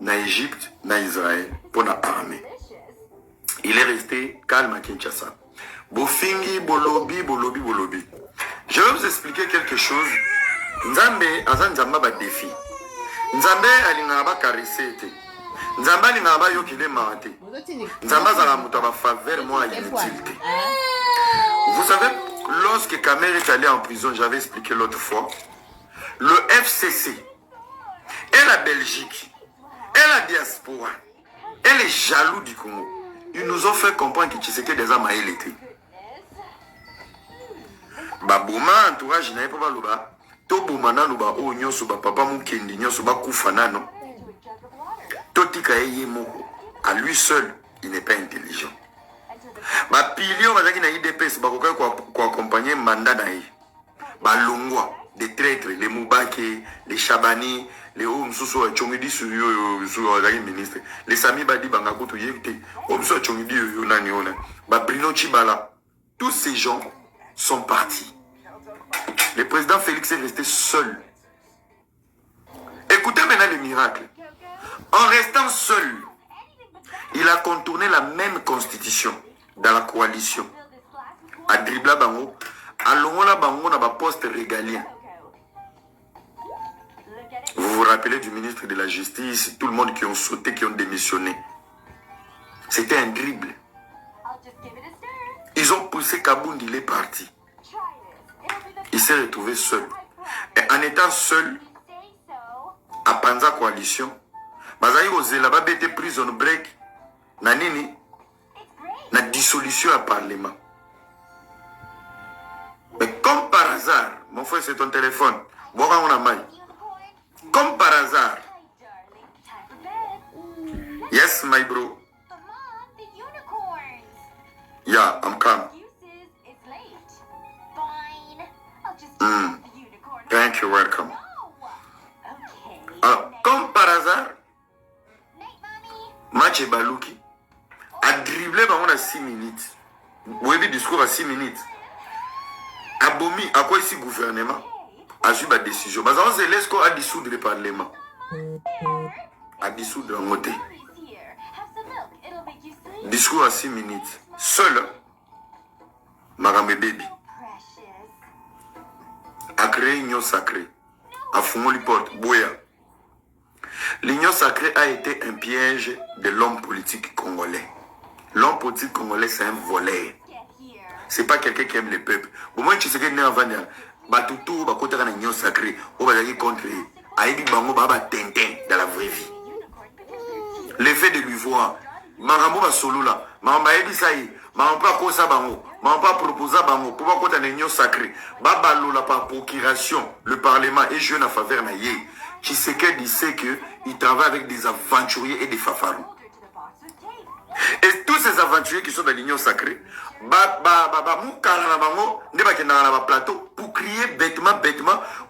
na Égypte, na Israël, pour la armée. Il est resté calme à Kinshasa. Bofingi, bolobi, bolobi, bolobi. Je vais vous expliquer quelque chose. Nzambe, azan nzamba ba défi. Nzambe alingaba karisete. Nzambe alingaba yokile mate. Nzamba zala muta ba faveur moi inutilité. Vous savez, lorsque Kamer est allé en prison, j'avais expliqué l'autre fois, le FCC et la Belgique et la diaspora et les jaloux du Congo, ils nous ont fait comprendre que Tshisekedi des âmes à l'été. Babouma, entourage, n'avait pas loba. To boumana loba, oh, nyoso ba papa moukendi, nyoso ba koufanano. Totika eye moko. À lui seul, il n'est pas intelligent. Ba pilio bazaki na IDPS, ba koka ko accompagner mandat na ye. Ba longwa, des traîtres, les Moubake, les Chabani, les Omsuso Chongidi sur le ministre. Les Sami Badi Bangakoto Yekte, Omso Chongidi Yonaniona, ba Brino Chibala. Tous ces gens sont partis. Le président Félix est resté seul. Écoutez maintenant le miracle. En restant seul, il a contourné la même constitution dans la coalition. À Dribla Bango, à Longola Bango, dans un poste régalien. Vous vous rappelez du ministre de la Justice, tout le monde qui ont sauté, qui ont démissionné. C'était un dribble. Ils ont poussé Kabound, il est parti. Il s'est retrouvé seul. Et en étant seul, à Panza Coalition, Bazaï Ozelaba était prison break, Nanini, na dissolution à Parlement. Mais comme par hasard, mon frère, c'est ton téléphone. Comme par hasard. Yes, my bro. Yeah, I'm coming. Thank you, welcome. Alors, comme par hasard, match Balouki a dribblé à 6 minutes. Vous avez discours à 6 minutes. Abomi, à quoi ici gouvernement a eu la décision. Parce que l'ESCO a dissoudre le Parlement. A dissoudre un côté. Discours à 6 minutes. Seul, Marame Baby a créé l'union sacrée. A fumé les portes. Boya. L'union sacrée a été un piège de l'homme politique congolais. L'homme politique congolais, c'est un voleur. C'est pas quelqu'un qui aime le peuple. Au moins, tu sais qu'il y a un vendeur. Batutu, côté de l'union sacrée, on va aller contre Aïdi Bango, Baba Tintin dans la vraie vie. L'effet de lui voir. Marambo va solo là. Marambo Aïdi Saï. Marambo pas cosa Bango. Marambo pas proposer Bango. Pourquoi côté de l'union sacrée? Baba Lola par procuration. Le Parlement est jeune en faveur de Naye. Tshisekedi sait qu'il travaille avec des aventuriers et des fafarous. Et tous ces aventuriers qui sont dans l'union sacrée, pour crier bêtement,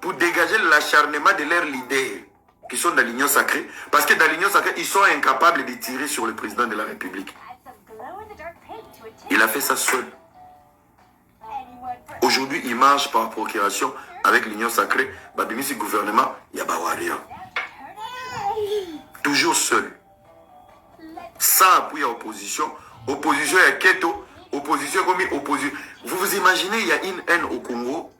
pour dégager l'acharnement de leurs leaders qui sont dans l'union sacrée. Parce que dans l'union sacrée, ils sont incapables de tirer sur le président de la République. Il a fait ça seul. Aujourd'hui, il marche par procuration avec l'union sacrée. Babimisi gouvernement, Yabawaria. Toujours seul. Sans appui à opposition. Opposition à Keto. Opposition comme opposition. Vous vous imaginez, il y a une haine au Congo.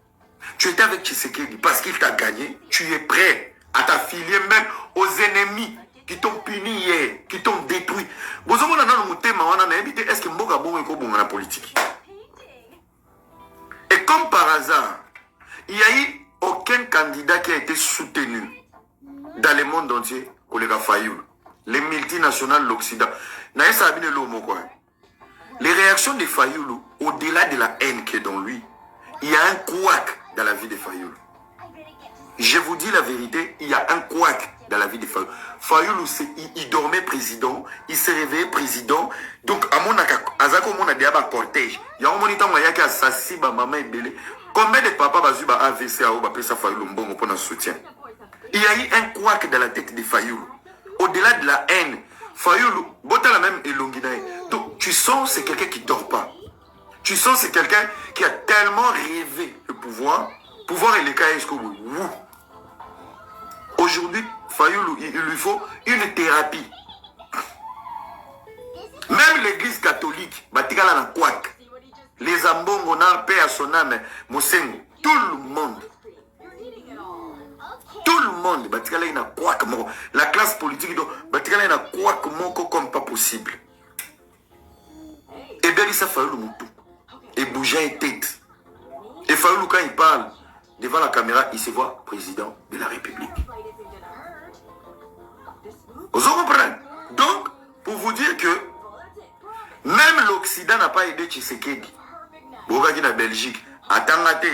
Tu étais avec Tshisekedi parce qu'il t'a gagné. Tu es prêt à t'affilier même aux ennemis qui t'ont puni hier, qui t'ont détruit. Est-ce que Mboga Bongo est bon dans la politique? Et comme par hasard, il n'y a eu aucun candidat qui a été soutenu dans le monde entier, collègue Fayoul, les multinationales, l'Occident. Les réactions de Fayoulou, au-delà de la haine qui est dans lui, il y a un couac dans la vie de Fayoulou. Je vous dis la vérité, il y a un couac dans la vie de Fayoulou. Fayoulou, il dormait président, il s'est réveillé président. Donc, à mon azako mon adiaba cortège. Il y a un moniteur qui a assassiné maman et belé. Combien de papas bazuba AVC a oba pesa Fayoulou mbongo pour un soutien? Il y a eu un couac dans la tête de Fayoulou. Au-delà de la haine, Fayoulou, bota la même elonginae. Donc, tu sens c'est quelqu'un qui ne dort pas. Tu sens c'est quelqu'un qui a tellement rêvé le pouvoir. Pouvoir et les cas jusqu'au bout. Aujourd'hui, Fayoulou, il lui faut une thérapie. Même l'église catholique, batikala na kwak. Les ambongo na paix à son âme, Mosengo, tout le monde. Tout le monde, batikala na kwak moko. La classe politique, batikala na kwak moko comme pas possible. Et bien, ça Fayoulou Moutou. Et bouger une tête. Et Fayoulou, quand il parle devant la caméra, il se voit président de la République. Vous comprenez? Donc, pour vous dire que même l'Occident n'a pas aidé Tshisekedi. Bogaki na Belgique, Atangate,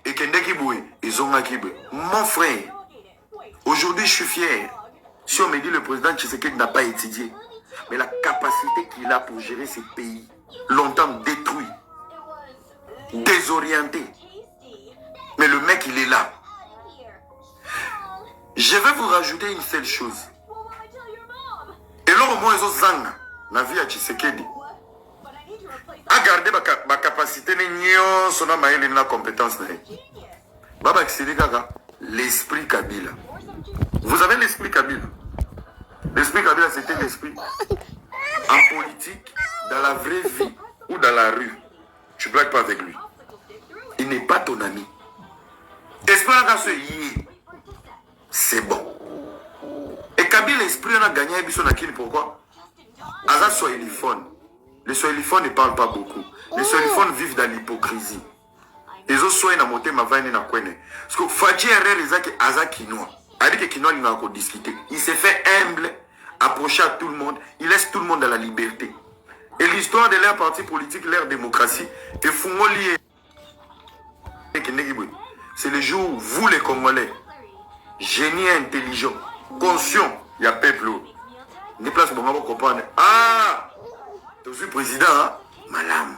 et Kendeki Boué, ils ont Akibé. Mon frère, aujourd'hui je suis fier. Si on me dit le président Tshisekedi n'a pas étudié, mais la capacité qu'il a pour gérer ces pays, longtemps détruits, désorientés. Mais le mec, il est là. Je vais vous rajouter une seule chose. Et là, au moins, ils ont zanga. La vie à Tshisekedi. À garder ma capacité, ma compétence. Baba Kisedegaga, l'esprit Kabila. Vous avez l'esprit Kabila. L'esprit Kabila, c'était l'esprit en politique, dans la vraie vie ou dans la rue. Tu ne blagues pas avec lui. Il n'est pas ton ami. Esprit c'est bon. Et Kabila, l'esprit, on a gagné un pourquoi? Aza Swahiliphone. Les Swahiliphones ne parlent pas beaucoup. Les Swahiliphones vivent dans l'hypocrisie. Les autres soient dans monté ma vaine na kwene. Parce que Fadji Herrera Ezaki Aza Kinois. A dit que Kinois il n'a encore discuté. Il s'est fait humble, approcher à tout le monde. Il laisse tout le monde dans la liberté. Et l'histoire de leur parti politique, leur démocratie, et Fungoli, c'est le jour où vous les Congolais, génies intelligents, conscients, il y a peuple. Des places pour moi comprendre. Ah, tu es président, hein? Madame.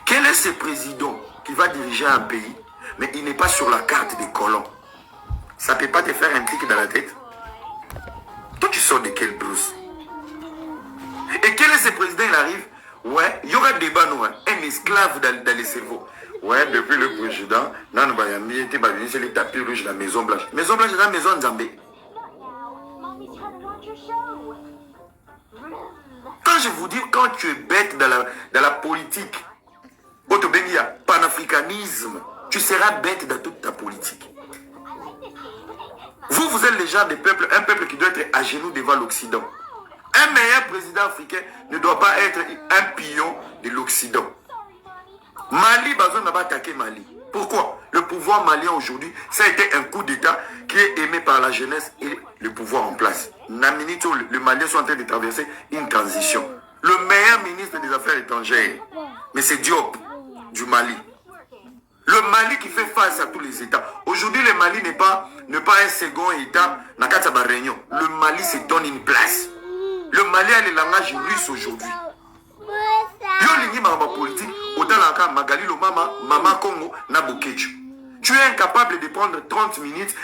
Quel est ce président qui va diriger un pays, mais il n'est pas sur la carte des colons? Ça ne peut pas te faire un clic dans la tête? Toi, tu sors de quelle brousse? Et quel est ce président? Il arrive, ouais, il y aura débat, non, un esclave dans les cerveaux. Ouais, depuis le président, c'est les tapis rouges de la Maison Blanche. Maison Blanche, c'est la maison de Zambé. Quand je vous dis, quand tu es bête dans la politique, panafricanisme, tu seras bête dans toute ta politique. Vous êtes les gens des peuples, un peuple qui doit être à genoux devant l'Occident. Un meilleur président africain ne doit pas être un pion de l'Occident. Mali, Bazoum n'a pas attaqué Mali. Pourquoi? Le pouvoir malien aujourd'hui, ça a été un coup d'État qui est aimé par la jeunesse et le pouvoir en place. Les Maliens sont en train de traverser une transition. Le meilleur ministre des Affaires étrangères, mais c'est Diop du Mali. Le Mali qui fait face à tous les États. Aujourd'hui, le Mali n'est pas un second État. Le Mali se donne une place. Le Mali a le langage russe aujourd'hui. Politique, Magali Mama, Mama Congo, Nabokechu. Tu es incapable de prendre 30 minutes.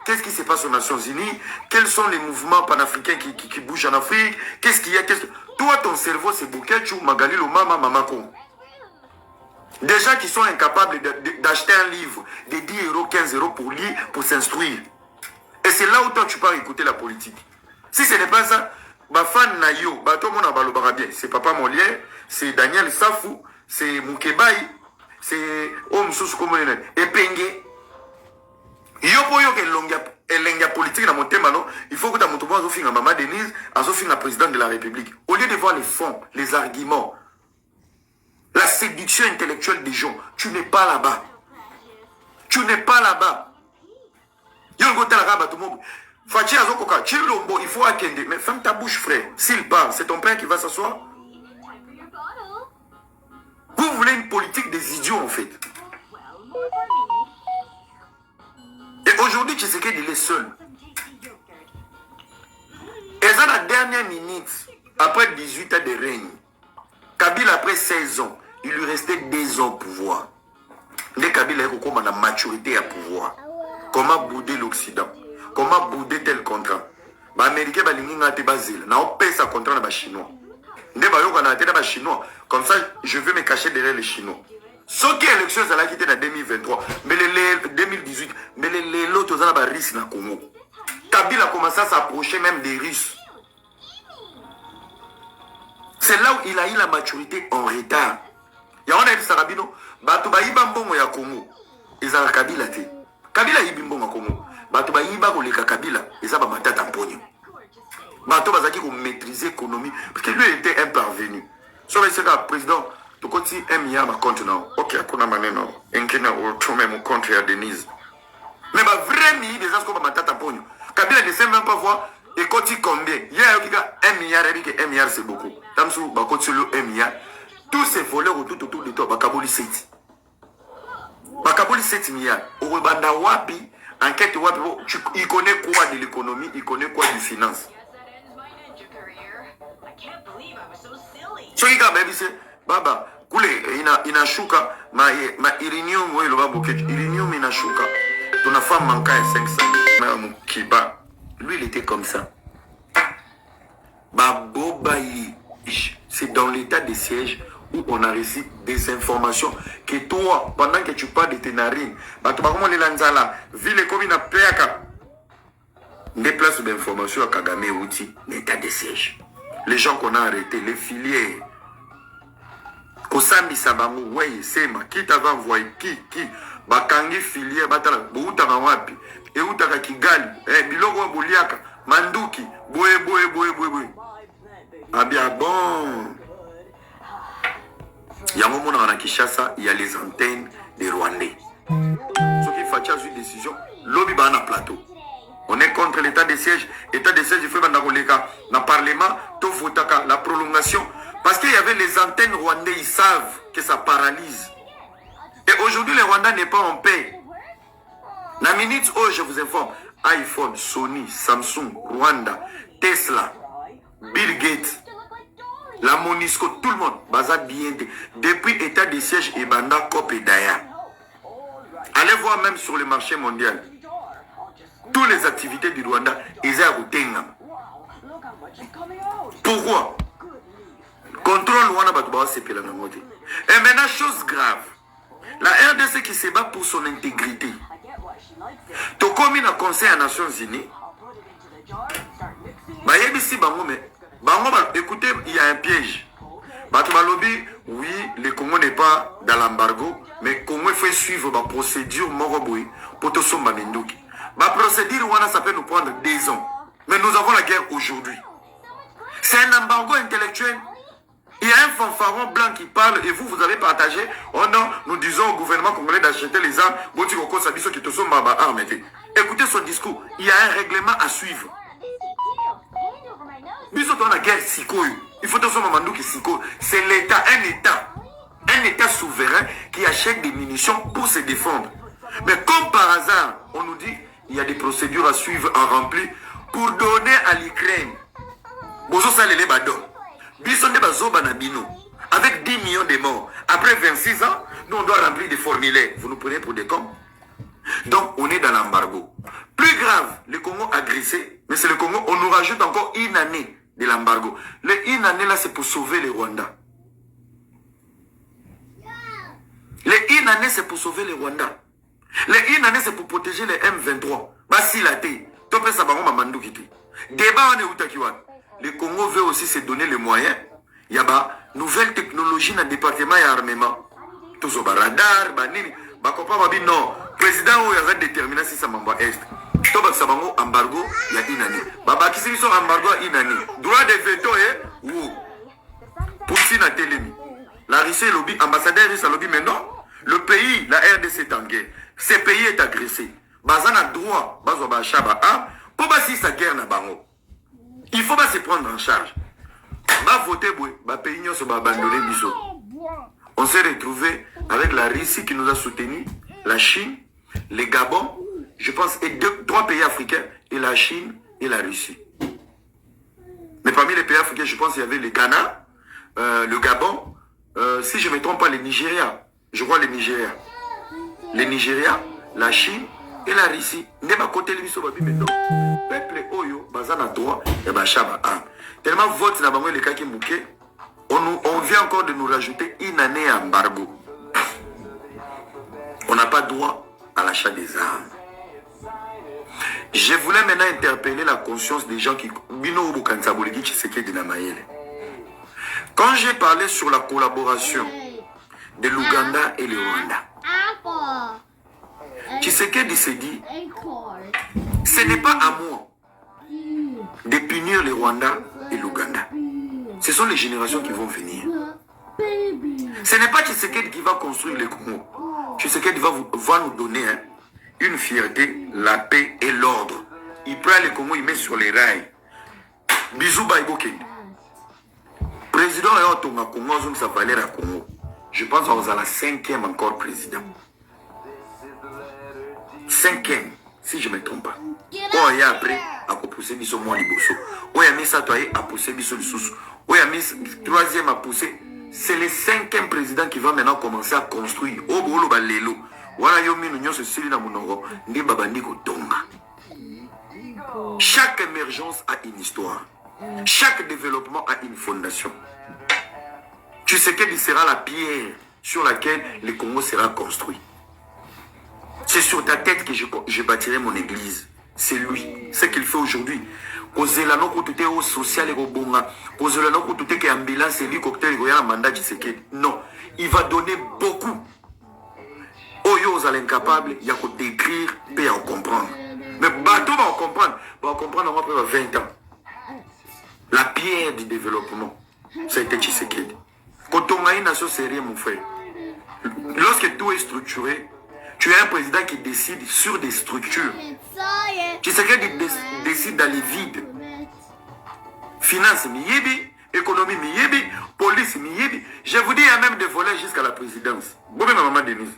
Qu'est-ce qui se passe aux Nations Unies? Quels sont les mouvements panafricains qui bougent en Afrique? Qu'est-ce qu'il y a? Toi, ton cerveau, c'est Bokechu, Magali Mama, Mama Congo. Des gens qui sont incapables d'acheter un livre de 10 euros, 15 euros pour lire, pour s'instruire. Et c'est là où toi, tu pars écouter la politique. Si ce n'est pas ça, Bafan Nayo, c'est Papa Molière, c'est Daniel Safou, c'est Moukebaï, c'est Omsous Komonen, et Penge. Yopoyo que politique dans mon thème, il faut que tu aies un Maman Denise, un président de la République. Au lieu de voir les fonds, les arguments, la séduction intellectuelle des gens, tu n'es pas là-bas. Tu n'es pas là-bas. Fachi Azokoka, Chilombo, il faut attendre. Mais ferme ta bouche, frère. S'il parle, c'est ton père qui va s'asseoir. Vous voulez une politique des idiots, en fait. Et aujourd'hui, Tshisekedi, il est seul. Et dans la dernière minute, après 18 ans de règne, Kabila, après 16 ans, il lui restait 2 ans au pouvoir. Les Kabila, il a la maturité à pouvoir. Comment bouder l'Occident? Comment bouder tel contrat? Les Américains, ils paye sa contrat les Chinois. Comme ça, je veux me cacher derrière les Chinois. Sauf que l'élection, ça a quitté en 2023. Mais les 2018, mais les lots, ils ont risque dans le Congo. Kabila commençait à s'approcher même des Russes. C'est là où il a eu la maturité en retard. Il y a un avis Sarabino, Bato Baïba Mbongo ya Congo, ils ont Kabila te. Kabila Yibi Mbongo Congo, Bato Baïba Koleka Kabila, ils ont Batata Mpogno. Bato Bazaki pour maîtriser l'économie, parce que lui était un parvenu. Sauf que c'est le président, tu continues un milliard ma compte non. Ok, akuna maneno, enkena utume mon compte ya Denise. Mais ma vraie milliard des asco Batata Mpogno. Kabila ne sait même pas voir. Et quand il combien? Il y a un milliard, et 1 milliard c'est beaucoup. Tamsou, bah, quand tu le 1 milliard, tous ces voleurs autour de toi, Bakaboli 7. Bakaboli 7 milliards. Au Banda Wapi, enquête Wapi, il connaît quoi de l'économie, il connaît quoi du finance. So, il a même dit, Baba, Koulé, il a chouka, ma irinium, oui, le baboké, irinium, il a chouka. Ton femme manquait 500 000. Kiba. Lui, il était comme ça. Babobaï, c'est dans l'état de siège où on a reçu des informations que toi, pendant que tu parles de tes narines, ville comme une péaka, des places d'information à Kagame Outi, l'état de siège. Les gens qu'on a arrêtés, les filières. Kosambi Sabamu, ouais, c'est ma, qui t'avait envoyé, qui, Bakangi filière, Batala, Boutaka Wapi, et Outaka Kigali, Biloko Bouliaka, Manduki, boé. Ah bien bon. Il y a un moment dans Kinshasa, il y a les antennes des Rwandais. Ce qui fait une décision, lobby bana plateau. On est contre l'état de siège. État de siège, il faut dans le Parlement, tout votaka, la prolongation. Parce qu'il y avait les antennes rwandais, ils savent que ça paralyse. Et aujourd'hui, le Rwanda n'est pas en paix. La minute où je vous informe, iPhone, Sony, Samsung, Rwanda, Tesla, Bill Gates, la Monisco, tout le monde, Baza bien. Depuis état de siège et Banda, Cop et Daya. Allez voir même sur le marché mondial. Toutes les activités du Rwanda, ils ont Routenga. Pourquoi? Contrôle Rwanda, c'est Et maintenant, chose grave. La RDC qui se bat pour son intégrité. Tu comme un conseil des Nations Unies. Écoutez, il y a un piège. Oui, le Congo n'est pas dans l'embargo, mais le Congo faut suivre la procédure Moroboui pour tout son Mamindouki. La procédure, ça peut nous prendre 2 ans. Mais nous avons la guerre aujourd'hui. C'est un embargo intellectuel. Il y a un fanfaron blanc qui parle et vous avez partagé. Oh non, nous disons au gouvernement congolais d'acheter les armes. Écoutez son discours. Il y a un règlement à suivre. La guerre il faut que c'est l'État, un État souverain qui achète des munitions pour se défendre. Mais comme par hasard, on nous dit il y a des procédures à suivre, à remplir pour donner à l'Ukraine. Avec 10 millions de morts. Après 26 ans, nous on doit remplir des formulaires. Vous nous prenez pour des cons? Donc on est dans l'embargo. Plus grave, le Congo a agressé, mais c'est le Congo, on nous rajoute encore 1 année de l'embargo. Le 1 année là, c'est pour sauver le Rwanda. Le 1 année, c'est pour sauver le Rwanda. Le 1 année, c'est pour protéger les M23. Basi la té. Topé Sabaron Mamandou Kiti. Débat on est où Takiwan. Le Congo veut aussi se donner les moyens. Il y a une nouvelle technologie dans le département et armement. Tout ça, radar, banini. Non. Président, il y a déterminé si ça m'envoie est. Tout ça, embargo, il y a 1 année. Baba, qui sont embargo 1 année. Droit de veto, ou Poutine a télémi. La Russie est lobby, ambassadeur russe a lobby, mais non. Le pays, la RDC est en guerre. Ce pays est agressé. Bazan a droit, Bazoba Chaba, pour basi sa guerre na bango. Il faut pas se prendre en charge. Va voter, va pays se va abandonner biso. On s'est retrouvé avec la Russie qui nous a soutenus, la Chine, le Gabon, je pense, et 3 pays africains, et la Chine et la Russie. Mais parmi les pays africains, je pense qu'il y avait le Ghana, le Gabon, si je ne me trompe pas, le Nigeria. Je crois le Nigeria. Le Nigeria, la Chine et la Russie. Ne pas côté le biso babi maintenant. Peuple oyo bazana droit et bachaba. Tellement vote na bango les cas qui mouké. On vient encore de nous rajouter 1 année embargo. On n'a pas droit à l'achat des armes. Je voulais maintenant interpeller la conscience des gens qui... Quand j'ai parlé sur la collaboration de l'Ouganda et le Rwanda, Tshisekedi s'est dit, ce n'est pas à moi de punir le Rwanda et l'Ouganda. Ce sont les générations qui vont venir. Ce n'est pas Tshisekedi qui va construire le Congo. Tshisekedi va nous donner une fierté, la paix et l'ordre. Il prend le Congo, il met sur les rails. Bisous, Baïbokende. Président et Otonga Congo, ça valait à Congo. Je pense qu'on a la 5e encore président. 5e, si je ne me trompe pas. Oh, et après, à pousser biso moi liboso. Oh, il a mis ça, toi, à pousser biso le sous. Oh, il a mis 3e à pousser. C'est le 5e président qui va maintenant commencer à construire. Oh, bolo balelo. Voilà, yo minu nyo se sili na munongo. Ndi babandi ko tonga. Chaque émergence a une histoire. Chaque développement a une fondation. Tu sais qu'il sera la pierre sur laquelle le Congo sera construit. C'est sur ta tête que je bâtirai mon église. C'est lui. Ce qu'il fait aujourd'hui. Non. Il va donner beaucoup. Oyo aux incapable, il y a qu'à décrire et à comprendre. Mais bateau va comprendre. Va comprendre après 20 ans. La pierre du développement, ça a été Tshisekedi. Quand on a une nation sérieuse, mon frère, lorsque tout est structuré, tu as un président qui décide sur des structures. Tshisekedi décide d'aller vide. Finance, miyebi, économie, miyebi, police, miyebi. Je vous dis, il y a même des volets jusqu'à la présidence. Vous ma maman Denise.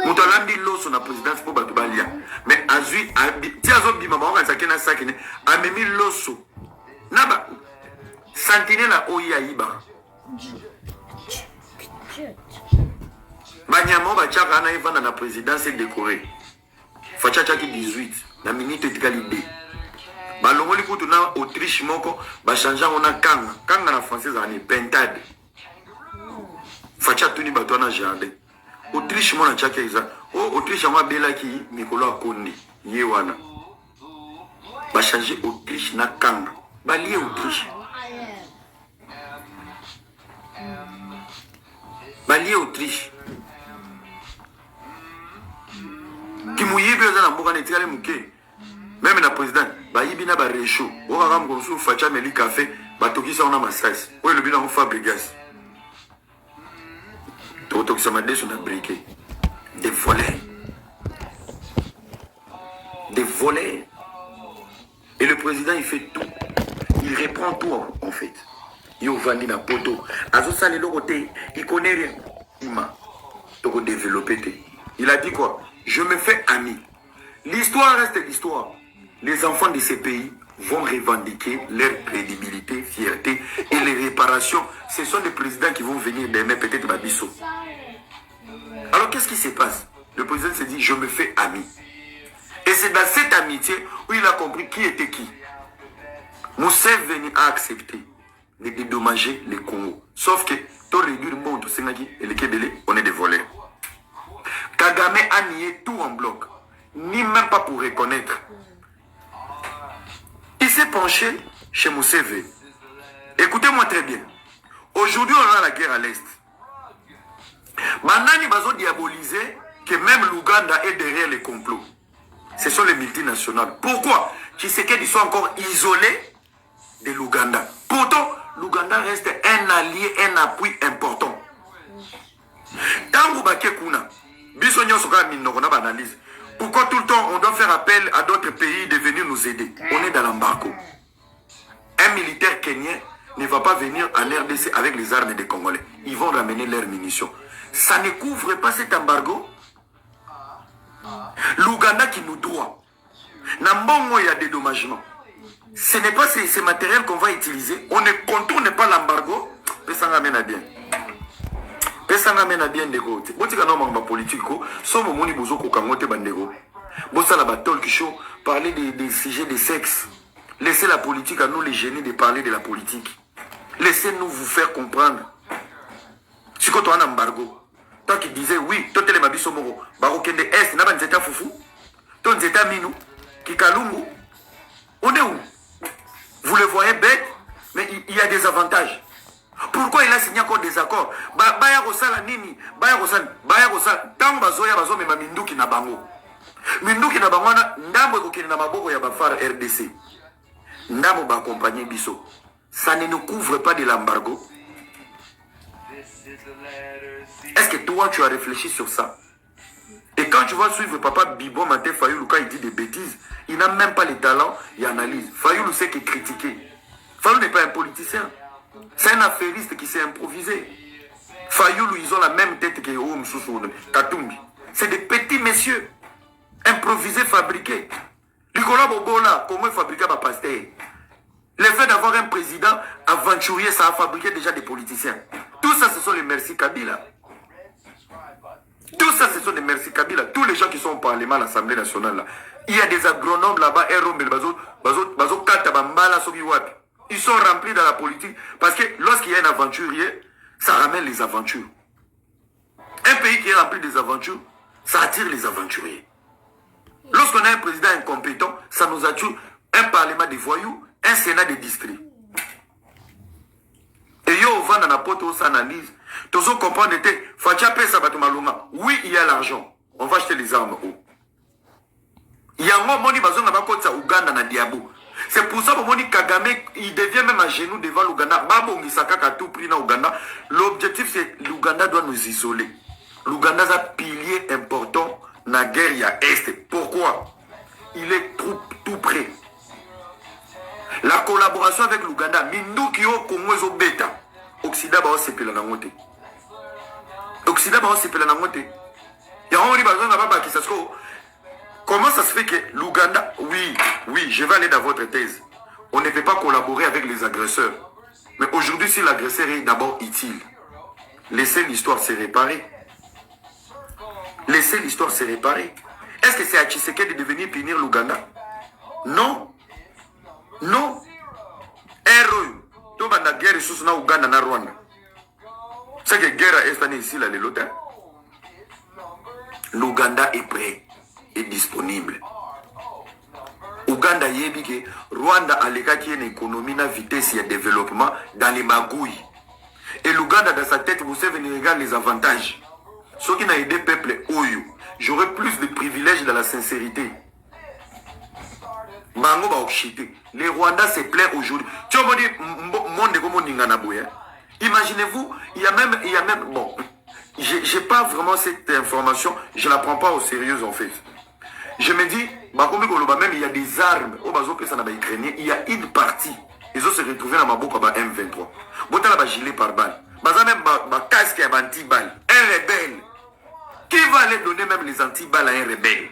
Moutalandi l'os na présidence pour Batoubalia. Mais Azui, si Azobi, maman, on a sakina sakine, a mis l'osso. Naba, sentinelle à Oyaïba. Banyamo Bachaka na Ivan na présidence est décoré. Fachachaki 18, la minute est qualité. Balongoli kutu na Autriche moko, bachanja on a kanga. Kanga na française en est pentade. Fachatuni batona jardin. Autriche mona chaka isa. Oh, Autriche ama bela ki Nicolas Kondi. Yewana. Bachanje Autriche na kanga. Balie Autriche. Balie Autriche. Qui mouille bien dans la mouka netikale mouke. Même la présidente, bayibi na ba réchaud. Oka kam konsu facha meli café, batoki sa on a massage. Oye le bina on fabrigas. Toki sa made sur na briquet. Des volets. Des volets. Et le président il fait tout. Il reprend tout en fait. Il vandi na poto. Azo sali le côté, il connaît rien. Ima. Toko développer. Il a dit quoi? Je me fais ami. L'histoire reste l'histoire. Les enfants de ces pays vont revendiquer leur crédibilité, fierté et les réparations. Ce sont les présidents qui vont venir demain, peut-être Babisso. Alors qu'est-ce qui se passe? Le président s'est dit, je me fais ami. Et c'est dans cette amitié où il a compris qui était qui. Museveni a accepté de dédommager les Congo. Sauf que, tout réduit le monde, et les Kébélé, on est des voleurs. Kagame a nié tout en bloc, ni même pas pour reconnaître. Il s'est penché chez Museveni. Écoutez-moi très bien. Aujourd'hui, on a la guerre à l'Est. Maintenant, ils vont diaboliser que même l'Ouganda est derrière les complots. Ce sont les multinationales. Pourquoi? Tshisekedi sont encore isolés de l'Ouganda. Pourtant, l'Ouganda reste un allié, un appui important. Tango Bakekuna, pourquoi tout le temps on doit faire appel à d'autres pays de venir nous aider? On est dans l'embargo. Un militaire kenyan ne va pas venir en RDC avec les armes des Congolais. Ils vont ramener leurs munitions. Ça ne couvre pas cet embargo. L'Ouganda qui nous doit. Nambongo, il y a des dédommagements. Ce n'est pas ces matériels qu'on va utiliser. On ne contourne pas l'embargo. Mais ça ramène à bien. Pesanga mena bien ndeko te. Botika na mamba politiko, somo moni bozoko kangote bandeko. Bossa la talk show, parler des sujets de sexe. Laissez la politique à nous les génies de parler de la politique. Laissez-nous vous faire comprendre. Si quand on a un embargo, tant qu'il disait oui, toi les mabiso moro, baro kende est, n'a pas nzeta foufou, toi nzeta minou, Kikalungu, on est où? Vous le voyez bête, mais il y a des avantages. Pourquoi il a signé encore des accords? Baya Rosala Nini, Baya Rosala, tant bazoya bazo mema minduki na bango. Minduki na bango na ndambo kokini na maboko ya bafar RDC. Ndambo ba accompagner biso. Ça ne nous couvre pas de l'embargo. Est-ce que toi tu as réfléchi sur ça? Et quand tu vas suivre Papa Bibo Maté Fayoulou quand il dit des bêtises, il n'a même pas le talent, il analyse. Fayoulou sait qu'il est critiqué. Fayoulou n'est pas un politicien. C'est un affairiste qui s'est improvisé. Fayoulou, ils ont la même tête que Oum Soussou, Katumbi. C'est des petits messieurs. Improvisés, fabriqués. Nicolas Bobola, comment fabriquer ma pasteur? Le fait d'avoir un président aventurier, ça a fabriqué déjà des politiciens. Tout ça, ce sont les merci Kabila. Tout ça, ce sont des merci Kabila. Tous les gens qui sont au Parlement, à l'Assemblée nationale, là. Il y a des agronomes là-bas, ils sont remplis dans la politique. Parce que lorsqu'il y a un aventurier, ça ramène les aventures. Un pays qui est rempli des aventures, ça attire les aventuriers. Lorsqu'on a un président incompétent, ça nous attire un parlement des voyous, un sénat des districts. Et yo, on va dans la porte, on s'analyse. Tous on comprend que oui, il y a l'argent. On va acheter les armes. Il y a un moment où Ouganda na Diabou. C'est pour ça que Kagame, il devient même à genoux devant l'Ouganda. L'objectif, c'est l'Ouganda doit nous isoler. L'Ouganda est un pilier important dans la guerre à Est. Pourquoi? Il est tout près. La collaboration avec l'Ouganda, Mindou qui est Congo Beta, Occident va se péler dans la montée. Occident va se péler dans la montée. Il y a un besoin de qui s'assoit. Comment ça se fait que l'Ouganda, oui, je vais aller dans votre thèse. On ne peut pas collaborer avec les agresseurs. Mais aujourd'hui, si l'agresseur est d'abord utile, laissez l'histoire se réparer. Laissez l'histoire se réparer. Est-ce que c'est à Tshisekedi de venir punir l'Ouganda? Non. Non. Héros. Tout le monde a guerre sous na Ouganda na Rwanda. C'est que guerre est ici là les lotins. L'Ouganda est prêt. Est disponible. Ouganda yebike, Rwanda a une économie na vitesse et développement dans les magouilles. Et l'Ouganda dans sa tête, vous savez, il regarde les avantages. Ceux qui n'ont aidé le peuple, j'aurais plus de privilèges dans la sincérité. Bango ba okshité. Les Rwandais se plaignent aujourd'hui. Tu vois, monde comme imaginez-vous, il y a même, bon, j'ai pas vraiment cette information, je la prends pas au sérieux en fait. Je me dis, même il y a des armes, il y a une partie, ils ont se retrouvé dans ma boucle à M23. Bota la gilet par balle. Même casque à anti-balle. Un rebelle. Qui va aller donner même les anti-balles à un rebelle?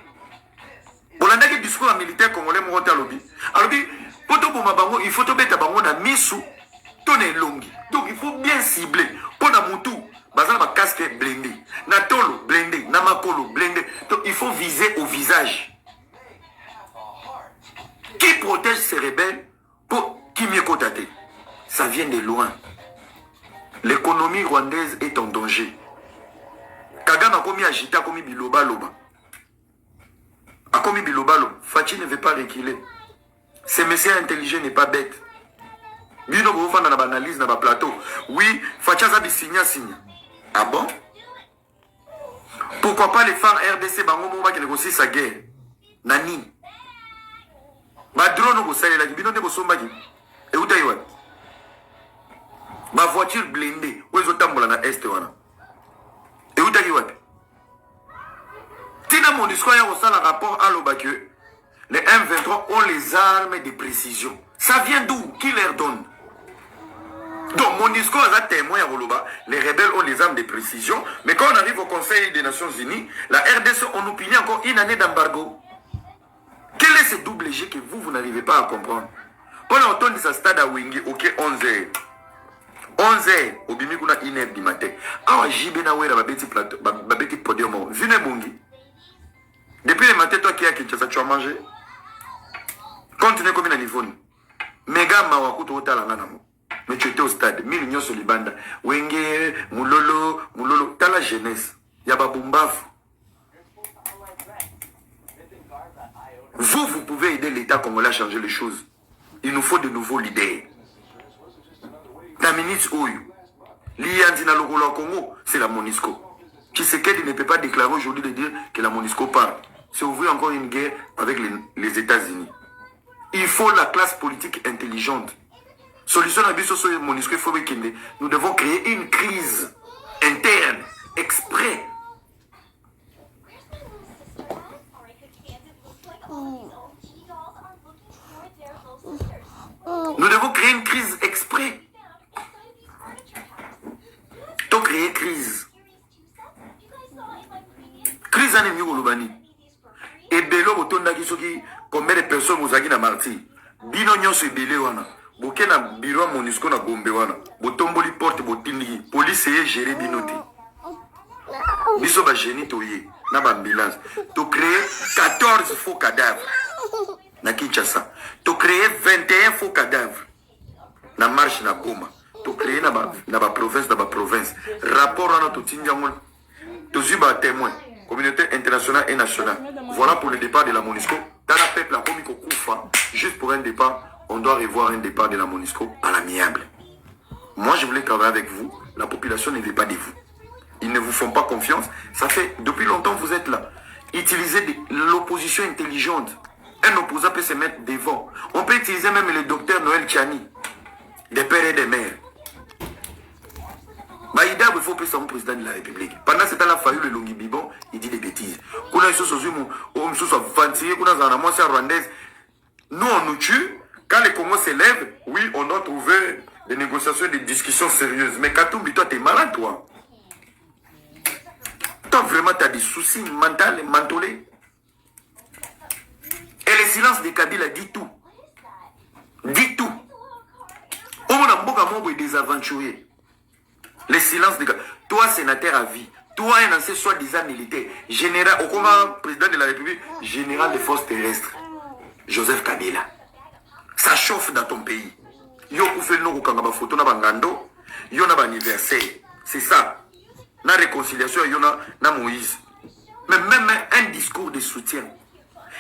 On a un discours militaire congolais, alors, il faut te mettre à Missou, tonner longi. Donc il faut bien cibler. Pour la moutou, ma casque blindé. Na tolo blindé. Na makolo blindé. Donc il faut viser au visage. Qui protège ces rebelles pour qui mieux cotater? Ça vient de loin. L'économie rwandaise est en danger. Kagame a commis agita, a commis biloba loba. A commis biloba loba. Fachi ne veut pas reculer. Ce monsieur intelligent n'est pas bête. Bino vous faites dans l'analyse dans le plateau. Oui, Fachi a signé. Ah bon? Pourquoi pas les femmes RDC bango moma qui négocient sa guerre? Nani? Ba drone ko sale la bino de ko somba ki. Et où taïwan? Ma voiture blindée. Où est-ce tambola na est wana? Et où taïwan? Tina mon discours ya au rapport à l'obakue. Les M23 ont les armes de précision. Ça vient d'où? Qui leur donne? Donc mon discours est un témoin à Roloba. Les rebelles ont les armes de précision. Mais quand on arrive au Conseil des Nations Unies, la RDC, on nous punit encore une année d'embargo. Quel est ce double G que vous n'arrivez pas à comprendre? Pendant on tourne ce stade à Wingi, ok, 11h. 11h, au Bimikuna 1h du matin. Ah, j'y na wera babeti plateau, babeti podium. Venez Bungi. Depuis le matin, toi qui as Kinshasa, tu as mangé. Continue comme il a niveau. Méga mawakuto otalanga. Mais tu étais au stade, Milignon Solibanda, Wenge, Moulolo, t'as la jeunesse, Yababumbafu. Vous pouvez aider l'État congolais à changer les choses. Il nous faut de nouveaux leaders. Taminitz Oyo, l'Iandina Logola Congo, c'est la MONUSCO. Tshisekedi ne peut pas déclarer aujourd'hui de dire que la MONUSCO part. C'est ouvrir encore une guerre avec les États-Unis. Il faut la classe politique intelligente. Solution à Bisso sur MONUSCO, il faut que nous devons créer une crise interne, exprès. Nous devons créer une crise exprès. Donc créer crise. Crise en ennemi Olubani. Et Belo Botonda qui soki combien de personnes vous avez dans Marty. Bino nyonso ebele wana. Boke na bureau MONUSCO na Gombe wana. Botomboli porte botindi. Police est géré binoté. Biso ba génie toye na ba ambulance. To créer 14 faux cadavres. Na Kinshasa. To créer 21 faux cadavres. Na marche na Goma. To créer na ba province. Rapport à notre tindiamol. To zuba témoin. Communauté internationale et nationale. Voilà pour le départ de la MONUSCO. Dans la peuple, la Komiko Koufa, juste pour un départ, on doit revoir un départ de la MONUSCO à l'amiable. Moi, je voulais travailler avec vous. La population ne veut pas de vous. Ils ne vous font pas confiance. Ça fait depuis longtemps que vous êtes là. Utilisez l'opposition intelligente. Un opposant peut se mettre devant. On peut utiliser même le docteur Noël Tchani, des pères et des mères. Baïda, il faut que c'est un président de la République. Pendant ce temps-là, Fayou le Longi Bibon, il dit des bêtises. Nous, on nous tue. Quand les Congos s'élèvent, oui, on doit trouver des négociations, des discussions sérieuses. Mais Katumbi, toi, t'es malade, toi. Toi, vraiment, t'as des soucis mentaux, mentolés. Et le silence de Kabila dit tout. Dit tout. On a des aventuriers. Le silence de Kabila. Toi, sénateur à vie. Toi, un ancien soi-disant militaire. Général, au combat, président de la République, général des forces terrestres. Joseph Kabila. Ça chauffe dans ton pays. Yo fait no kanga photo na bangando, yo na anniversaire. C'est ça. La réconciliation yo na Moïse. Mais même un discours de soutien.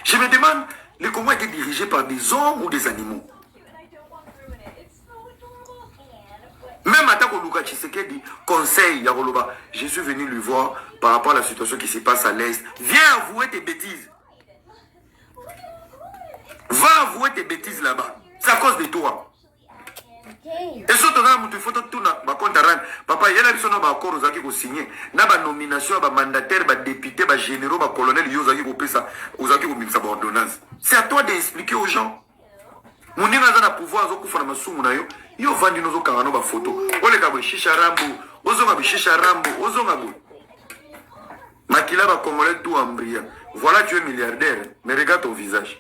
Je me demande, le Congo a été dirigé par des hommes ou des animaux? Même à Luka Tshisekedi conseil Yaroloba, je suis venu lui voir par rapport à la situation qui se passe à l'Est. Viens avouer tes bêtises. Va avouer tes bêtises là-bas. C'est à cause de toi. Et surtout, il faut tout papa, il y a des accords qui ont signé. Il y a des nominations, des mandataires, des députés, des généraux, des colonels, qui ont mis sa ordonnance. C'est à toi d'expliquer aux gens. Mon nez a pouvoir de faire ma somme. Il y a des photos. On les a chicha rambo. On a chicha rambo. On a Makila va congolais tout en brillant. Voilà, tu es milliardaire. Mais regarde ton visage.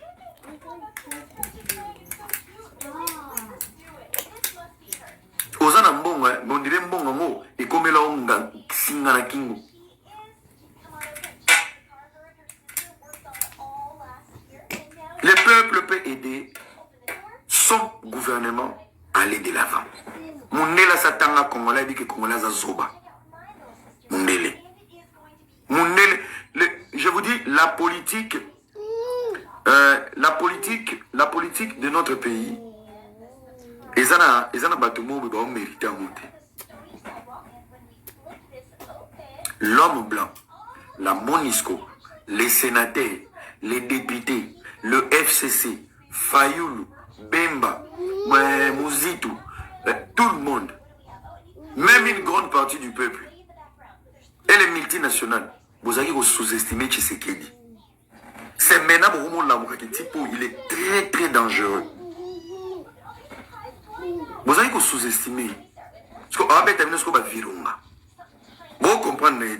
Ozana mbongo, on dirait mbongo, et comme là on a singana kingo. Le peuple peut aider son gouvernement à aller de l'avant. Mundela satanga congolais dit que congolais za zoba. Mundele. Mundele, je vous dis la politique de notre pays. Et ça n'a pas tout le monde qui mérite à monter. L'homme blanc, la MONUSCO, les sénateurs, les députés, le FCC, Fayoulou, Bemba, Mouzitou, tout le monde, même une grande partie du peuple, et les multinationales, vous avez sous-estimé Tshisekedi. C'est maintenant il est très très dangereux. Vous avez sous-estimé. Parce que vous comprenez,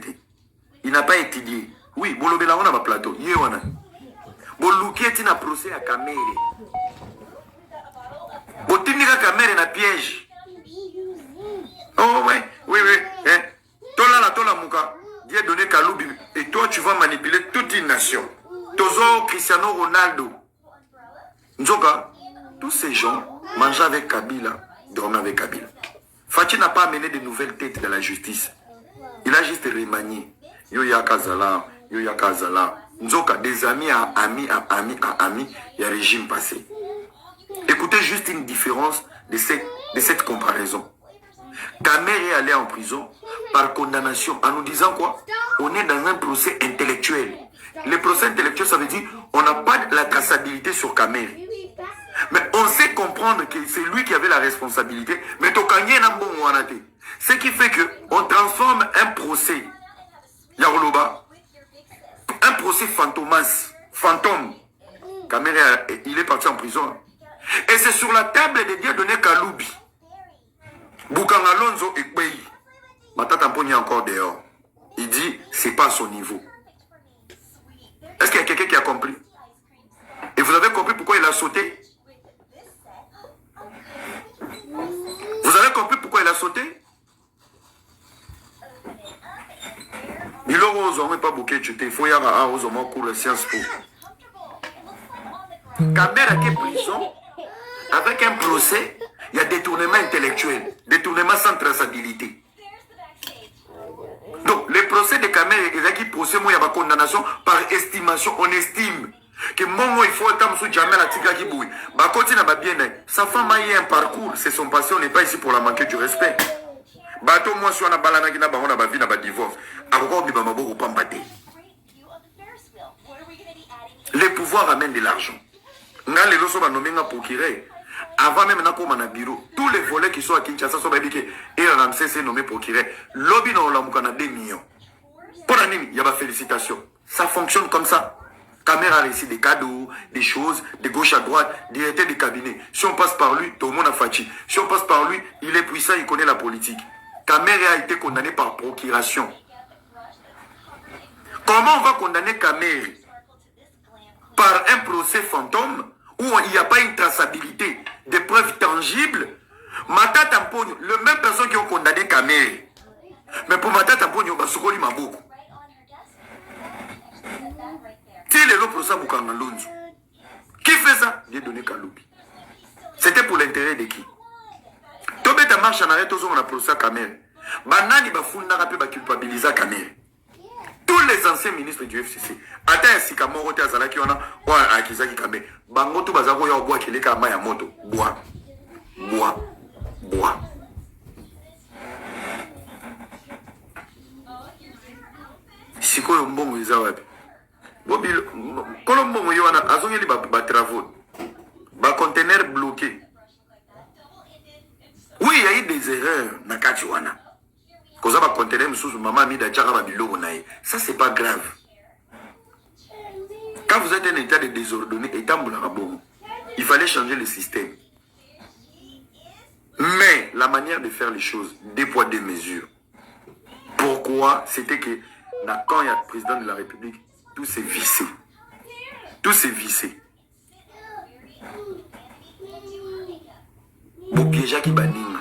il n'a pas étudié. Oui, vous l'avez là, on a un plateau. Vous l'avez un procès à Kamere. Vous avez un caméra na piège. Oh, oui. Tola Mouka. Dieu a donné Kaloubi. Et toi, tu vas manipuler toute une nation. Tozo, Cristiano Ronaldo. Nzoka, tous ces gens mangeaient avec Kabila, dormaient avec Kabila. Fatih n'a pas amené de nouvelles têtes dans la justice. Il a juste remanié. Yo ya Kazala, Nzoka, des amis à amis à amis à amis, il y a régime passé. Écoutez juste une différence de cette comparaison. Ta mère est allée en prison par condamnation en nous disant quoi? On est dans un procès intellectuel. Le procès intellectuel, ça veut dire on n'a pas la traçabilité sur Kamer. Mais on sait comprendre que c'est lui qui avait la responsabilité. Mais ce qui fait qu'on transforme un procès, Yaroloba, un procès fantôme. Kamer, il est parti en prison. Et c'est sur la table de Dieu donné Kaloubi. Boukanga Alonso et Kweyi. Matata Mponi est encore dehors. Il dit, c'est pas à son niveau. Est-ce qu'il y a quelqu'un qui a compris? Et vous avez compris pourquoi il a sauté? Vous avez compris pourquoi il a sauté? Il n'aurait pas bouquet, il faut y avoir un cours de sciences pour. Kamer a été prison avec un procès, il y a détournement intellectuel, détournement sans traçabilité. Donc, le procès de Kamer, il y a qui procès, il y a une condamnation par estimation. On estime que il faut être jamais la tigre qui bouille. Sa femme a eu un parcours, c'est son passé, on n'est pas ici pour la manquer du respect. Bateau, moi, si on a balana qui n'a pas vie, n'a pas divorce. Les pouvoirs amènent de l'argent. Les lois sont nommés pour procureur. Avant même dans bureau, tous les volets qui sont à Kinshasa sont indiqués. Et on a nommé procureur. Lobby dans l'Amukana 2 millions. Pour la nuit, il y a ma félicitation. Ça fonctionne comme ça. Caméra a reçu des cadeaux, des choses, de gauche à droite, directeur des cabinets. Si on passe par lui, tout le monde a fachi. Si on passe par lui, il est puissant, il connaît la politique. Caméra a été condamné par procuration. Comment on va condamner Caméra par un procès fantôme où il n'y a pas une traçabilité des preuves tangibles? Matata Mpogno, le même personne qui ont condamné Caméra. Mais pour Matata Mpogno, bah, Sokoli Maboko. C'est le procès Boukanga Lonzo. Qui fait ça? Il a donné Kaloubi. C'était pour l'intérêt de qui? Tobé ta marche en arrêt, tous on a procès Caméra. Banani Bafunda Rapé va culpabiliser Caméra. Tous les anciens ministres du FCC, Ata Sikamo Rote Azalaki, on a Akizaki Kabe, Bangoto Bazako ya bois qui est kama ya moto. Bois. Siko Mbongo Izawabi. Bobil, Colombo Yoana, Azongeli ba travaux. Ba conteneur bloqué. Oui, il y a eu des erreurs, Nakachiwana. Ça, c'est pas grave. Quand vous êtes un état de désordonné, il fallait changer le système. Mais la manière de faire les choses, deux poids, deux mesures. Pourquoi? C'était que quand il y a le président de la République, tout s'est vissé. Tout s'est vissé. Boukieja qui banine.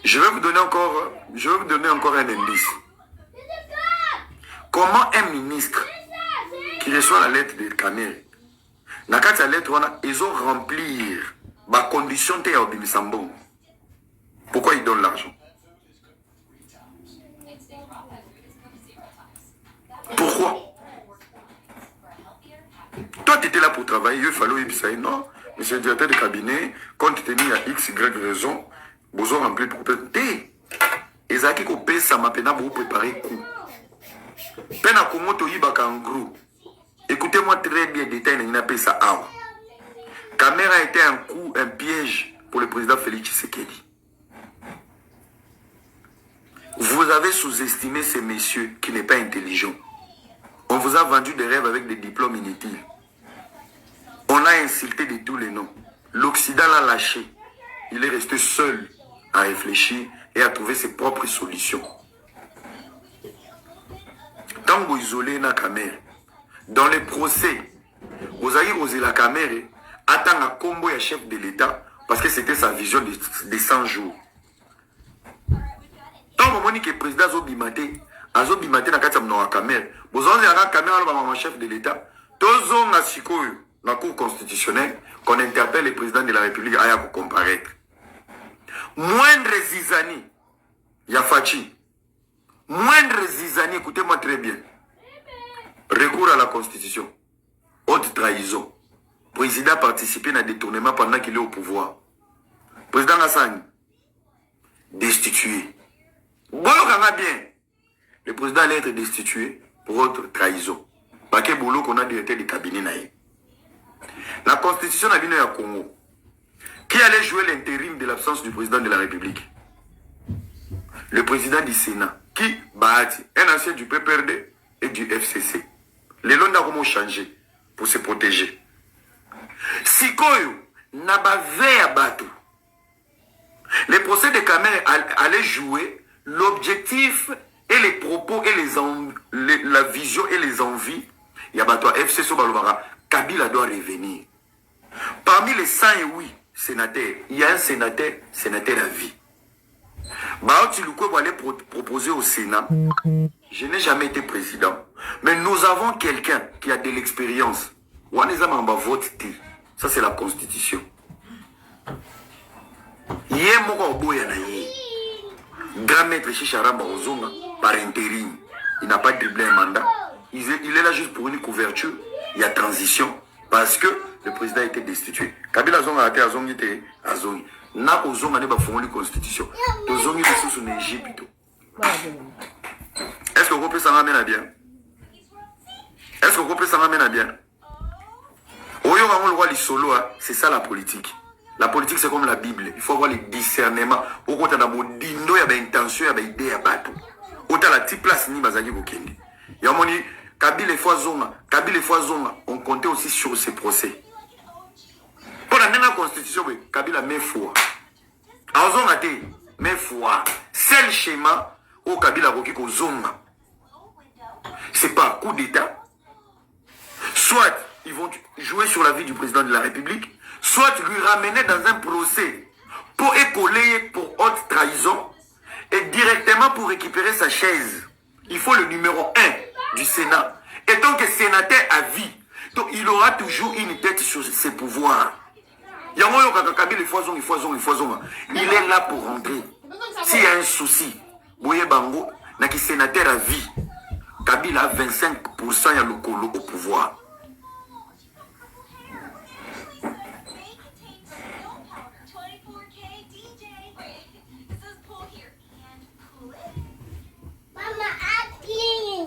Je vais vous donner encore un indice. Comment un ministre qui reçoit la lettre de Kamer, dans la lettre, ils ont rempli la condition de Obimisambon. Pourquoi ils donnent l'argent? Pourquoi? Toi, tu étais là pour travailler, il fallait y non, monsieur le directeur de cabinet, compte tenu à X, Y raison, vous avez rempli pour peut-être. Et ça qui coupe ça m'a peine à vous préparer coup. Peine à Komoto Yibaka en gros. Écoutez-moi très bien, détail, il a ça à. Caméra était un coup, un piège pour le président Félix Tshisekedi. Vous avez sous-estimé ces messieurs qui n'est pas intelligent. On vous a vendu des rêves avec des diplômes inutiles. On a insulté de tous les noms. L'Occident l'a lâché. Il est resté seul à réfléchir et à trouver ses propres solutions. Quand vous isolez la caméra, dans les procès, vous avez osé la caméra, attendre un combo et chef de l'État, parce que c'était sa vision de 100 jours. Tant que le président a bimate na kati ya caméra, vous avez la caméra le chef de l'État, tous ont la Cour constitutionnelle qu'on interpelle le président de la République à comparaître. Moindre zizani, Yafachi. Moindre zizani, écoutez-moi très bien. recours à la constitution, haute trahison. Président a participé à un détournement pendant qu'il est au pouvoir. Président Hassan, destitué. Bon, bien. Le président allait être destitué pour haute trahison. Parce que boulot qu'on a directeur du cabinet. La constitution de la Congo, qui allait jouer l'intérim de l'absence du président de la République? Le président du Sénat, qui Bahati, un ancien du PPRD et du FCC. Les Londa ont changé pour se protéger. Sikoyo n'a pas veillé à battre. Les procès de Kamer allaient jouer l'objectif et les propos et la vision et les envies. Il y a battu FCC Balobara. Kabila doit revenir. Parmi les 108 sénateurs, il y a un sénateur à vie. Baoti Luko va aller proposer au Sénat. Je n'ai jamais été président. Mais nous avons quelqu'un qui a de l'expérience. Ça, c'est la constitution. Grand maître Chicharamba Ozonga, par intérim. Il n'a pas dribblé un mandat. Il est là juste pour une couverture. Il y a transition. Parce que le président a été destitué. Kabila Zonga a été à Zongi. Na Ozonga n'est pas fondé la constitution. Ozongi est sous une Égypte. Est-ce que vous pouvez s'en ramener à bien? Est-ce que vous pouvez s'en ramener à bien? C'est ça la politique. La politique, c'est comme la Bible. Il faut avoir les discernements. Au côté de il y a des intentions, il y a des idées à battre. Autant la petite place, ni bazagi bokende. Il y a mon Kabila fois zonga, on comptait aussi sur ces procès. Pour la même constitution, Kabila met foi. En zonga te, met foi. C'est le schéma au Kabila Rokiko zonga. C'est pas un coup d'État. Soit ils vont jouer sur la vie du président de la République, soit lui ramener dans un procès pour écoler pour haute trahison et directement pour récupérer sa chaise. Il faut le numéro 1 du Sénat. Et tant que sénateur à vie, donc il aura toujours une tête sur ses pouvoirs. Il est là pour rentrer. S'il y a un souci, Boye Bango, n'a qui sénateur à vie. Kabila a 25% à l'Okolo au pouvoir.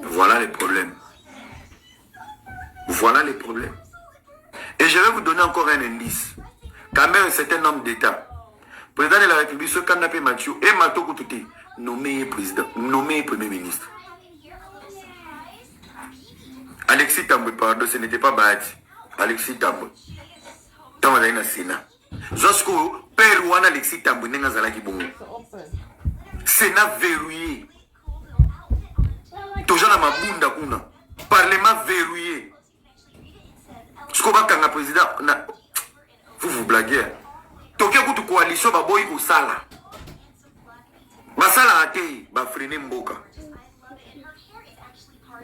Voilà les problèmes. Voilà les problèmes. Et je vais vous donner encore un indice. Quand même un certain nombre d'États. Président de la République, ce canapé Mathieu et Mato Koutouté, nommé président, nommé premier ministre. Alexis Tamboué, pardon, ce n'était pas Bahati. Alexis Tamboué. Dans le Sénat. Jusqu'au père ou Alexis Tamboué, n'est pas bon. Sénat verrouillé. Toujours dans ma bunda kuna. Parlement verrouillé. Ce qu'on va quand le président, vous blaguez. Toké kutu coalition ba boy ko sala. Ba sala ate ba freiner mboka.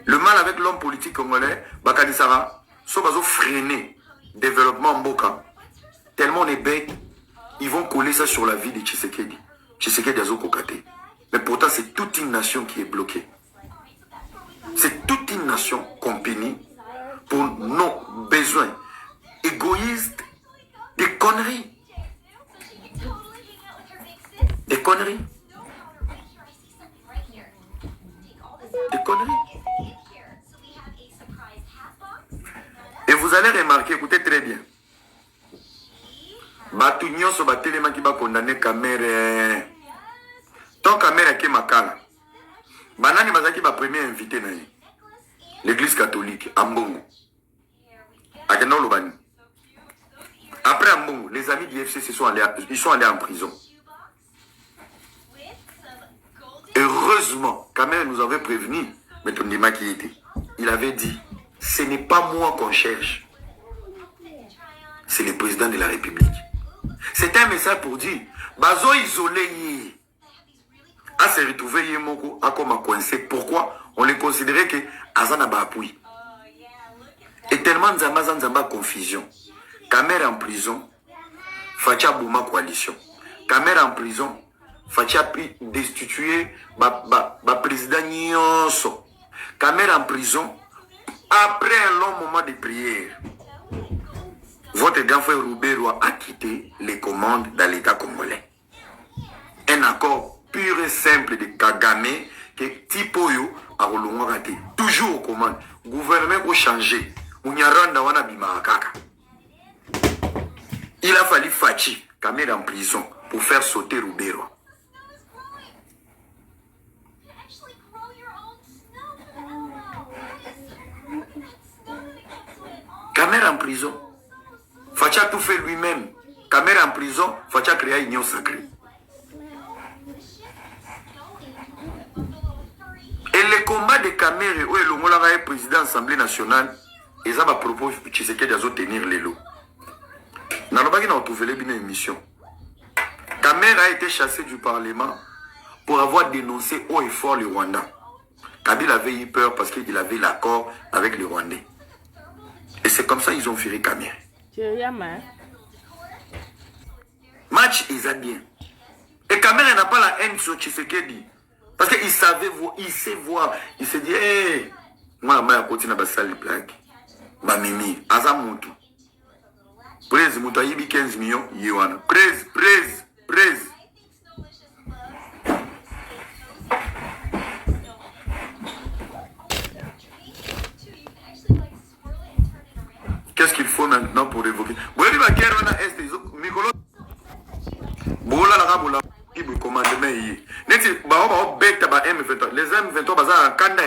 Le mal avec l'homme politique congolais, ba kadisara, so bazo freiner développement mboka. Tellement on est bête, ils vont coller ça sur la vie de Tshisekedi. Tshisekedi azo kokate. Mais pourtant c'est toute une nation qui est bloquée. C'est toute une nation compagnie pour nos besoins égoïstes, des conneries. Des conneries. Des conneries. Et vous allez remarquer, écoutez très bien. Batunion sur Batelema qui va condamner Kamere. Tant Kamere qui makala. Banani Mazaki va premier invité l'église catholique, Ambongo. Akena Lobani. Après Ambongo, les amis du FCC sont allés en prison. Heureusement, Kamere nous avait prévenu, mais Tondima qui était. Il avait dit, ce n'est pas moi qu'on cherche. C'est le président de la République. C'est un message pour dire, Bazo isolé, à se retrouver Yemoko, à comme coincé. Pourquoi? On les considérait que Azana Bapoui. Et tellement Nzamba confusion. Kamere en prison, Fatia Bouma coalition. Kamere en prison, Fatia destitué ba président Nyonso. Kamere en prison, Après un long moment de prière, votre grand frère Roubero a quitté les commandes dans l'État congolais. Un accord pur et simple de Kagame que Tipoyo a raté. Toujours aux commandes. Gouvernement a changé. Il a fallu Fachi, Kamer en prison, pour faire sauter Roubero. Kamer en prison. Fachi a tout fait lui-même. Kamer en prison, Fachi a créé une union sacrée. Et le combat de Kamer, où le président de l'Assemblée nationale, ils ont proposé que Tshisekedi a tenir les lots. Nous n'avons pas trouvé une émission. Kamer a été chassé du Parlement pour avoir dénoncé haut et fort le Rwanda. Kabila avait eu peur parce qu'il avait l'accord avec les Rwandais. Et c'est comme ça qu'ils ont viré Kamer. Match, ils ont bien. Et Kamer n'a pas la haine sur Tshisekedi. Parce qu'il savait voir, il sait voir. Il s'est dit, hé, moi, je continue à faire les blagues. Ma mimi, Azamutu. Prez, Moutaïbi 15 millions, Yewana. Prez. Qu'est-ce qu'il faut maintenant pour évoquer? Vous voyez, la guerre, on a Est, Mikolo. Bola, la rabola. Les M23 baza kanda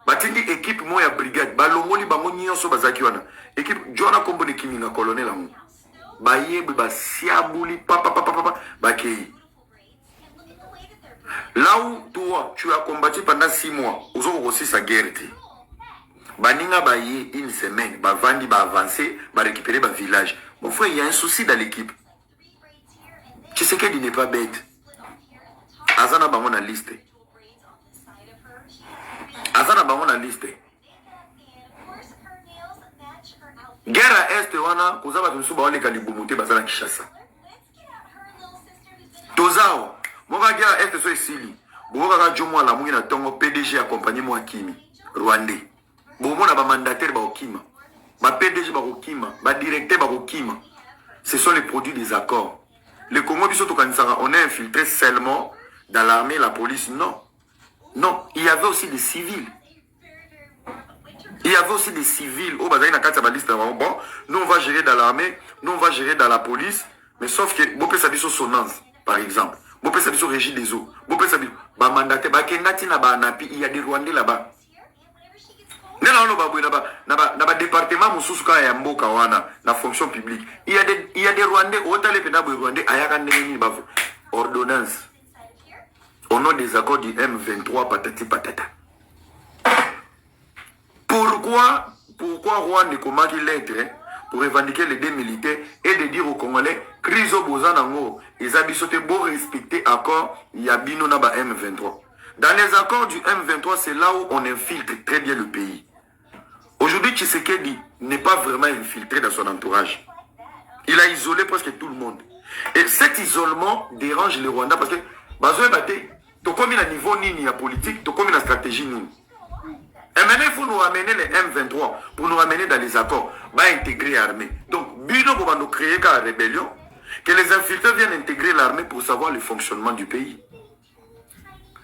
batindi équipe moya brigade balongoli bango nyonso bazaki wana équipe jona kombo ni kiminga colonel amu bayebe basiabuli papa bakei. Là où toi tu as combattu pendant 6 mois ozo aussi sa guerre ti baninga baye une semaine bavandi ba avancer ba récupérer ba village. Mon frère, il y a un souci dans l'équipe. Tu sais qu'il n'est pas bête. Azana bango na liste. Guerre à Est wana kozaba tusuba wale kalibumute bazana Kishasa. Tozao, moka guerre à Est so esili. Boka ka jomo la mungi na tongo PDG accompagné moi Kimi Rwandais. Bomo na ba mandataire ba Okima. Ba PDG ba Okima, ba directeur ba Okima. Ce sont les produits des accords. Le Congo biso to kanisaka, on est infiltré seulement dans l'armée, la police, non. Non, il y avait aussi des civils. Au Bazaï, bon, nous on va gérer dans l'armée, nous on va gérer dans la police, mais sauf que, Bopé Sabiso Sonance, par exemple, Bopé Sabiso Régie des eaux, Bopé Sabiso, Mandate, il y a des Rwandais là-bas. Dans département Moussouska et Mboka wana, la fonction publique, il y a des Rwandais, Rwandais, ordonnance. Au nom des accords du M23, patati patata. Pourquoi Rwanda comment il est pour revendiquer les deux militaires et de dire aux Congolais, Krizo Bozanango, ils habitent beau respecter l'accord Yabino Naba M23. Dans les accords du M23, c'est là où on infiltre très bien le pays. Aujourd'hui, Tshisekedi n'est pas vraiment infiltré dans son entourage. Il a isolé presque tout le monde. Et cet isolement dérange les Rwandais parce que Bazoé Baté, tu as un niveau nini à politique, tu as une stratégie nini. Et maintenant, il faut nous ramener les M23 pour nous ramener dans les accords, intégrer l'armée. Donc, Bino va nous créer une rébellion, que les infiltrés viennent intégrer l'armée pour savoir le fonctionnement du pays.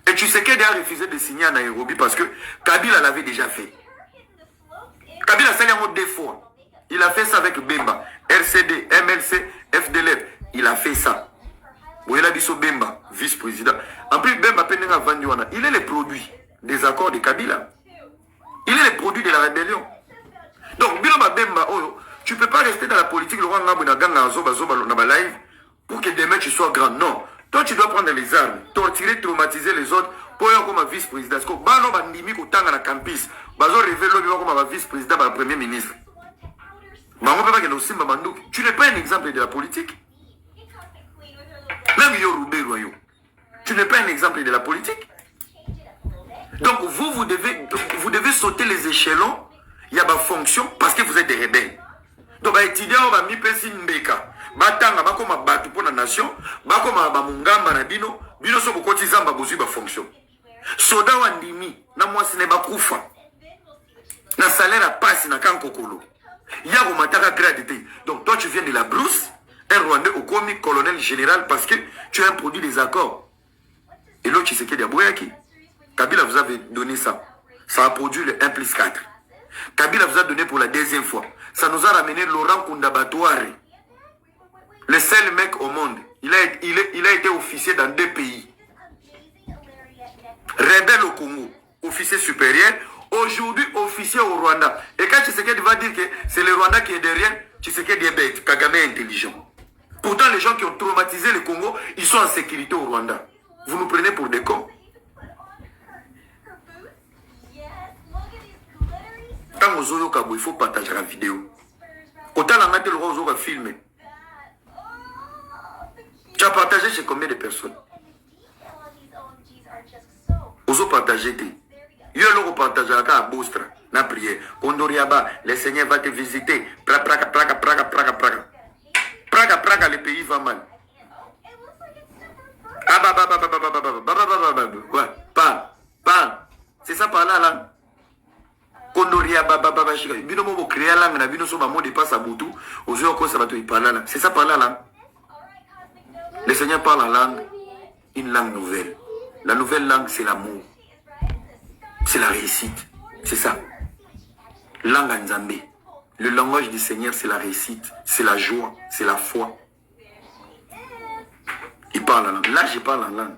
Et tu sais qu'il a refusé de signer à Nairobi parce que Kabila l'avait déjà fait. Kabila s'est dit 2 fois. Il a fait ça avec Bemba, RCD, MLC, FDLF. Il a fait ça. Il a dit sur Bemba, vice-président. En plus, Bemba Penenga Vandiwana, il est le produit des accords de Kabila. Il est le produit de la rébellion. Donc, Bemba, tu ne peux pas rester dans la politique pour que demain tu sois grand. Non. Toi, tu dois prendre les armes, torturer, traumatiser les autres pour être comme vice-président. Parce que Bano Bandimi, au temps dans la campus, Bazo révèle comme vice-président, le premier ministre. Tu n'es pas un exemple de la politique. Même tu n'es pas un exemple de la politique. Donc vous devez sauter les échelons. Il y a ma fonction parce que vous êtes des rebelles. Donc les étudiants on va mis pesi mbeka. Batanga bakoma batu pour la nation, bakoma ba mungamba na bino so bokoti zamba bozui ba fonction. Soda wandimi na mwasi ne bakufa. Na salaire à passe na kankokolo. Ya mataka gradité. Donc toi tu viens de la brousse, un Rwandais au commis colonel général parce que tu as un produit des accords. Et l'autre Tshisekedi Aboyaki. Kabila vous avez donné ça. Ça a produit le 1+4. Kabila vous a donné pour la deuxième fois. Ça nous a ramené Laurent Kundabatouare. Le seul mec au monde. Il a été officier dans 2 pays. Rebelle au Congo, officier supérieur. Aujourd'hui, officier au Rwanda. Et quand Tshisekedi va dire que c'est le Rwanda qui est derrière, Tshisekedi est bête, Kagame est intelligent. Pourtant, les gens qui ont traumatisé le Congo, ils sont en sécurité au Rwanda. Vous nous prenez pour des cons. Quand vous avez il faut partager la vidéo. Autant la mettre le roi, vous avez filmé. Tu as partagé chez combien de personnes? Vous avez partagé. Yo le partage à Bostra, na prière. Kondoriaba, le Seigneur va te visiter. Praga, le pays va mal. Parle. C'est ça par là. Kondoriaba, bino mo créer langue na bino so ba mo dépasse à Boutou. Ozo ko ça va te parler là. C'est ça par là. Le Seigneur parle en langue, une langue nouvelle. La nouvelle langue, c'est l'amour. C'est la réussite. C'est ça. Langue Nzambe. Le langage du Seigneur, c'est la réussite. C'est la joie. C'est la foi. Il parle en langue. Là, je parle en langue.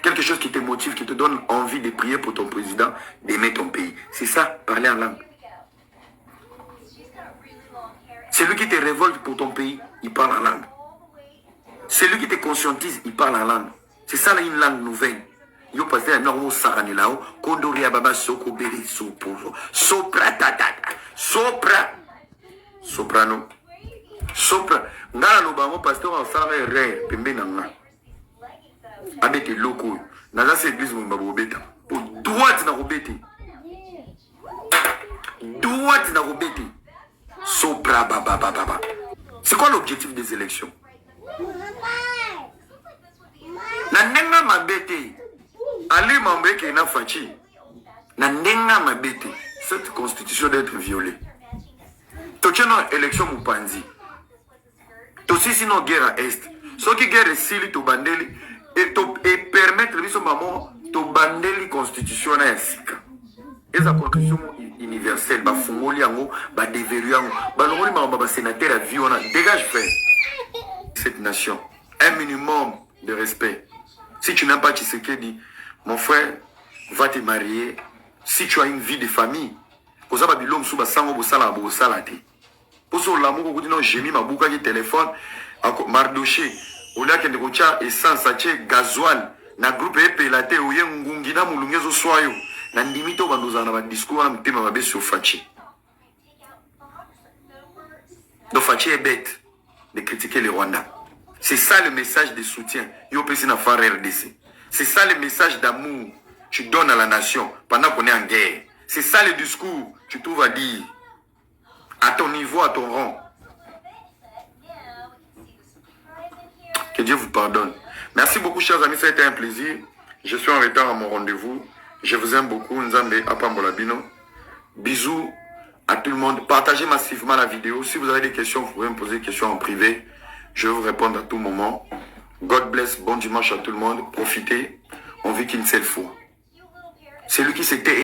Quelque chose qui te motive, qui te donne envie de prier pour ton président, d'aimer ton pays. C'est ça, parler en langue. Celui qui te révolte pour ton pays, il parle en langue. Celui qui te conscientise, il parle en langue. C'est ça, là, une langue nouvelle. Yo pasteur no sarani lao kondoria baba soko beri soporo sopra tatata soprano sopra ngala lo bango pasteur en sara re pembe nanga abete loko na la église mo babobeta pour droite na robeti sopra baba. C'est quoi l'objectif des élections? Na nenga mabete Ali Mambeke na Fachi, na nenga mabete, cette constitution d'être violée. Tocheno élection Mupanzi. Tosi sino guerre à Est. Ce qui guerre sili to bandeli et permettre biso maman to bandeli constitution na sika. Et la constitution universelle ba fungoli yango ba déverrouiller yango ba longoli ba sénateur à vie on a dégage frère. Cette nation, un minimum de respect. Si tu n'as pas Tshisekedi, mon frère, va te marier. Si tu as une vie de famille, pour ça, l'homme sous basango bosala bosalate. Pour ça, l'amour dit non, j'ai mis ma bouca de téléphone, mardoché, au lac de rocha essence, gasoil, na groupe epelate, ou yen ngungina moulungezo soyo, na ndimito bandozana ba discours, na mtema mabe sur Fachi. Donc Fachi est bête de critiquer le Rwanda. C'est ça le message de soutien. C'est ça le message d'amour que tu donnes à la nation pendant qu'on est en guerre. C'est ça le discours que tu trouves à dire. À ton niveau, à ton rang. Que Dieu vous pardonne. Merci beaucoup, chers amis. Ça a été un plaisir. Je suis en retard à mon rendez-vous. Je vous aime beaucoup. Nzambe Apambolabino. Bisous à tout le monde. Partagez massivement la vidéo. Si vous avez des questions, vous pouvez me poser des questions en privé. Je vais vous répondre à tout moment. God bless. Bon dimanche à tout le monde. Profitez. On vit qu'une seule fois. Celui qui s'était